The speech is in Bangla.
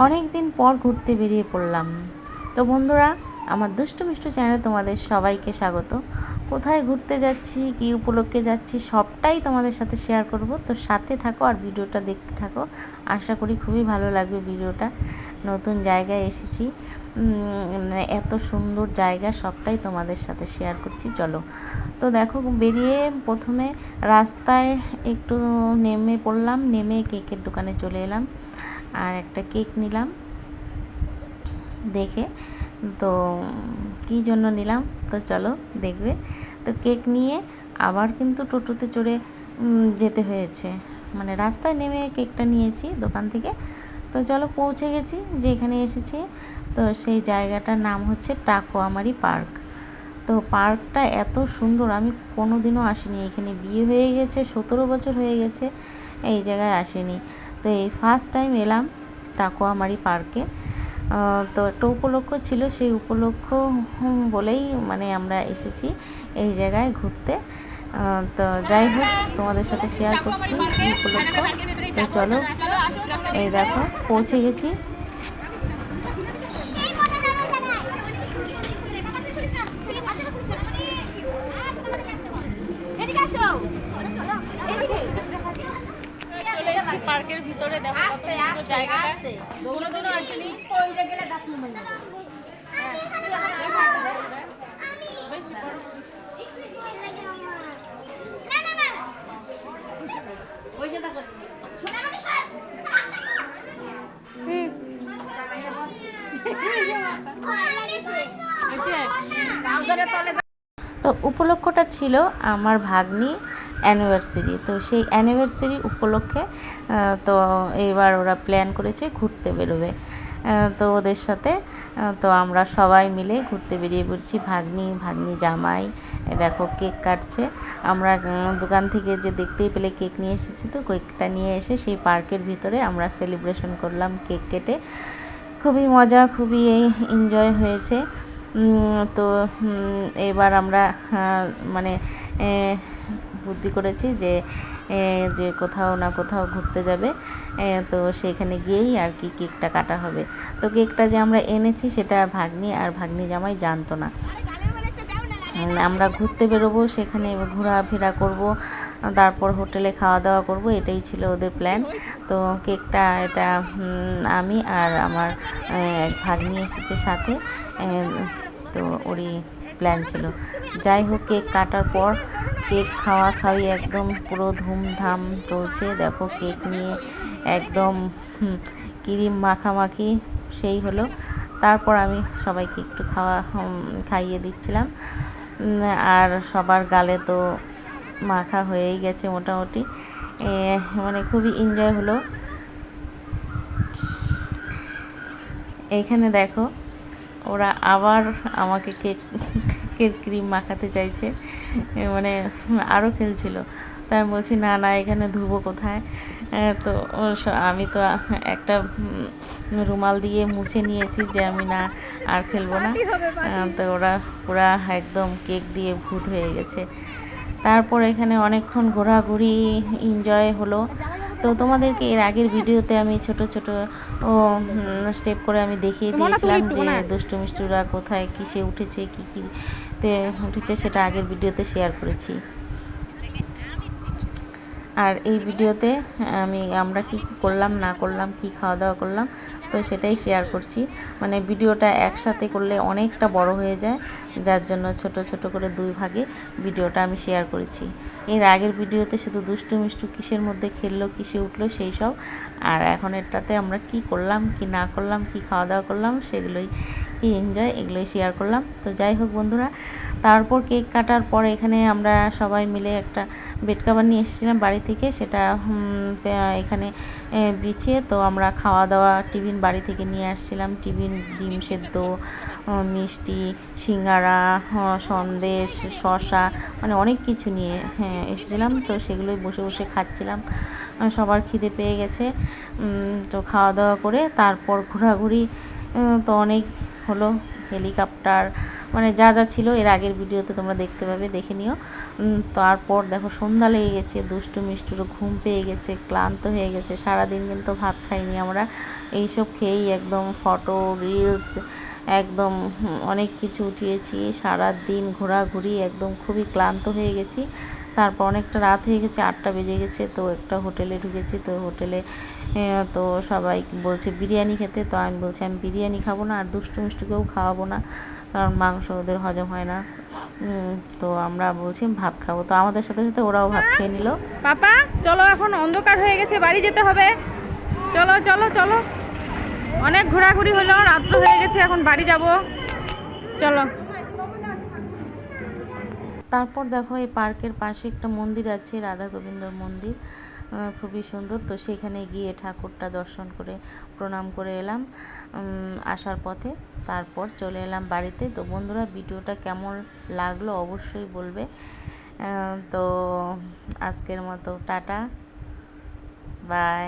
অনেক দিন পর ঘুরতে বেরিয়ে পড়লাম। তো বন্ধুরা, আমার দুষ্টু মিষ্টু চ্যানেলে তোমাদের সবাইকে স্বাগত। কোথায় ঘুরতে যাচ্ছি, কী উপলক্ষে যাচ্ছি, সবটাই তোমাদের সাথে শেয়ার করব। তো সাথে থাকো আর ভিডিওটা দেখতে থাকো। আশা করি খুবই ভালো লাগবে ভিডিওটা। নতুন জায়গায় এসেছি, এত সুন্দর জায়গা, সবটাই তোমাদের সাথে শেয়ার করছি। চলো। তো দেখো, বেরিয়ে প্রথমে রাস্তায় একটু নেমে পড়লাম, নেমে কেকের দোকানে চলে এলাম আর একটা কেক নিলাম দেখে। তো কী জন্য নিলাম তো চলো দেখবে। তো কেক নিয়ে আবার কিন্তু টোটোতে চড়ে যেতে হয়েছে, মানে রাস্তায় নেমে কেকটা নিয়েছি দোকান থেকে। তো চলো, পৌঁছে গেছি যেখানে এসেছি। তো সেই জায়গাটার নাম হচ্ছে টাকুয়ামারি পার্ক। তো পার্কটা এত সুন্দর, আমি কোনো দিনও আসিনি। এখানে বিয়ে হয়ে গেছে, 17 বছর হয়ে গেছে, এই জায়গায় আসিনি। তো এই ফার্স্ট টাইম এলাম টাকুয়ামারি পার্কে। তো একটা উপলক্ষ ছিল, সেই উপলক্ষ বলেই মানে আমরা এসেছি এই জায়গায় ঘুরতে। তো যাই হোক, তোমাদের সাথে শেয়ার করছি এই উপলক্ষ। তো চলো, এই দেখো পৌঁছে গেছি। পার্কের ভিতরে দেখো জায়গাটা, কোনোদিনও আসেনি। তো উপলক্ষটা ছিল আমার ভাগ্নি অ্যানিভার্সারি। তো সেই অ্যানিভার্সারি উপলক্ষে তো এবার ওরা প্ল্যান করেছে ঘুরতে বেরোবে। তো ওদের সাথে তো আমরা সবাই মিলে ঘুরতে বেরিয়ে পড়ছি। ভাগ্নি জামাই দেখো কেক কাটছে। আমরা দোকান থেকে যে দেখতেই পেলে কেক নিয়ে এসেছি, তো কেকটা নিয়ে এসে সেই পার্কের ভিতরে আমরা সেলিব্রেশন করলাম কেক কেটে। খুবই মজা, খুবই এনজয় হয়েছে। তো এবার আমরা মানে বুদ্ধি করেছি যে কোথাও না কোথাও ঘুরতে যাবে। তো সেখানে গিয়েই আর কি কেকটা কাটা হবে। তো কেকটা যে আমরা এনেছি সেটা ভাগ্নি আর ভাগ্নি জামাই জানতো না। আমরা ঘুরতে বেরোবো, সেখানে ঘোরাফেরা করব, তারপর হোটেলে খাওয়া দাওয়া করব, এটাই ছিল ওদের প্ল্যান। তো কেকটা এটা আমি আর আমার এক ভাগ্নি এসেছে সাথে, তো ওরই প্ল্যান ছিল। যাই হোক, কেক কাটার পর কেক খাওয়াই একদম পুরো ধুমধাম চলছে। দেখো কেক নিয়ে একদম ক্রিম মাখামাখি সেই হলো। তারপর আমি সবাইকে একটু খাইয়ে দিচ্ছিলাম। আর সবার গালে তো মাখা হয়েই গেছে মোটামুটি, মানে খুবই এনজয় হলো। এইখানে দেখো ওরা আবার আমাকে কেকের ক্রিম মাখাতে চাইছে, মানে আরও খেলছিল। তাই আমি বলছি না না, এখানে ধুবো কোথায়। তো আমি তো একটা রুমাল দিয়ে মুছে নিয়েছি যে আমি না আর খেলবো না। তো ওরা পুরা একদম কেক দিয়ে ভূত হয়ে গেছে। তারপর এখানে অনেকক্ষণ ঘোরাঘুরি এনজয় হলো। তো তোমাদেরকে এর আগের ভিডিওতে আমি ছোট স্টেপ করে আমি দেখিয়ে দিয়েছিলাম যে দুষ্টু মিষ্টুরা কোথায় কিসে উঠেছে, কীতে উঠেছে, সেটা আগের ভিডিওতে শেয়ার করেছি। আর এই ভিডিওতে আমরা কি করলাম না করলাম, কি খাওয়া দাওয়া করলাম, তো সেটাই শেয়ার করছি। মানে ভিডিওটা একসাথে করলে অনেকটা বড় হয়ে যায়, যার জন্য ছোট করে দুই ভাগে ভিডিওটা আমি শেয়ার করেছি। এর আগের ভিডিওতে শুধু দুষ্টু মিষ্টু কিসের মধ্যে খেললো, কিসে উঠলো সেই সব, আর এখন এটাতে আমরা কি করলাম, কি না করলাম, কি খাওয়া দাওয়া করলাম, সেগুলোই কি এনজয়, এগুলোই শেয়ার করলাম। তো যাই হোক বন্ধুরা, তারপর কেক কাটার পর এখানে আমরা সবাই মিলে একটা বেড কভার নিয়ে এসেছিলাম বাড়ি থেকে, সেটা এখানে বিছিয়ে তো আমরা খাওয়া দাওয়া টিফিন বাড়ি থেকে নিয়ে আসছিলাম। টিফিন ডিম সেদ্ধ, মিষ্টি, সিঙ্গারা, সন্দেশ, শসা, মানে অনেক কিছু নিয়ে এসেছিলাম। তো সেগুলোই বসে বসে খাচ্ছিলাম, সবার খিদে পেয়ে গেছে। তো খাওয়া দাওয়া করে তারপর ঘোরাঘুরি তো অনেক হলো, হেলিকপ্টার, মানে যা যা ছিল এর আগের ভিডিওতে তোমরা দেখতে পাবে, দেখে নিও। তারপর দেখো সন্ধ্যা লেগে গেছে, দুষ্টু মিষ্টুরও ঘুম পেয়ে গেছে, ক্লান্ত হয়ে গেছে, সারাদিন কিন্তু ভাত খাইনি আমরা, এইসব খেয়েই একদম ফটো রিলস একদম অনেক কিছু উঠিয়েছি, সারা দিন ঘোরাঘুরি, একদম খুবই ক্লান্ত হয়ে গেছি। তারপর অনেকটা রাত হয়ে গেছে, 8টা বেজে গেছে, তো একটা হোটেলে ঢুকেছি। তো হোটেলে তো সবাই বলছে বিরিয়ানি খেতে, তো আমি বলছি আমি বিরিয়ানি খাবো না, আর দুষ্টু মিষ্টুকেও খাওয়াবো না, কারণ মাংস ওদের হজম হয় না। তো আমরা বলছি ভাত খাবো, তো আমাদের সাথে সাথে ওরাও ভাত খেয়ে নিল। পাপা চলো, এখন অন্ধকার হয়ে গেছে, বাড়ি যেতে হবে, চলো চলো চলো। অনেক ঘোরাঘুরি হলো, রাত্র হয়ে গেছে, এখন বাড়ি যাব, চলো। তারপর দেখো এই পার্কের পাশে একটা মন্দির আছে, রাধা গোবিন্দর মন্দির, খুবই সুন্দর। তো সেখানে গিয়ে ঠাকুরটা দর্শন করে প্রণাম করে এলাম আসার পথে। তারপর চলে এলাম বাড়িতে। তো বন্ধুরা, ভিডিওটা কেমন লাগলো অবশ্যই বলবে। তো আজকের মতো টাটা, বাই।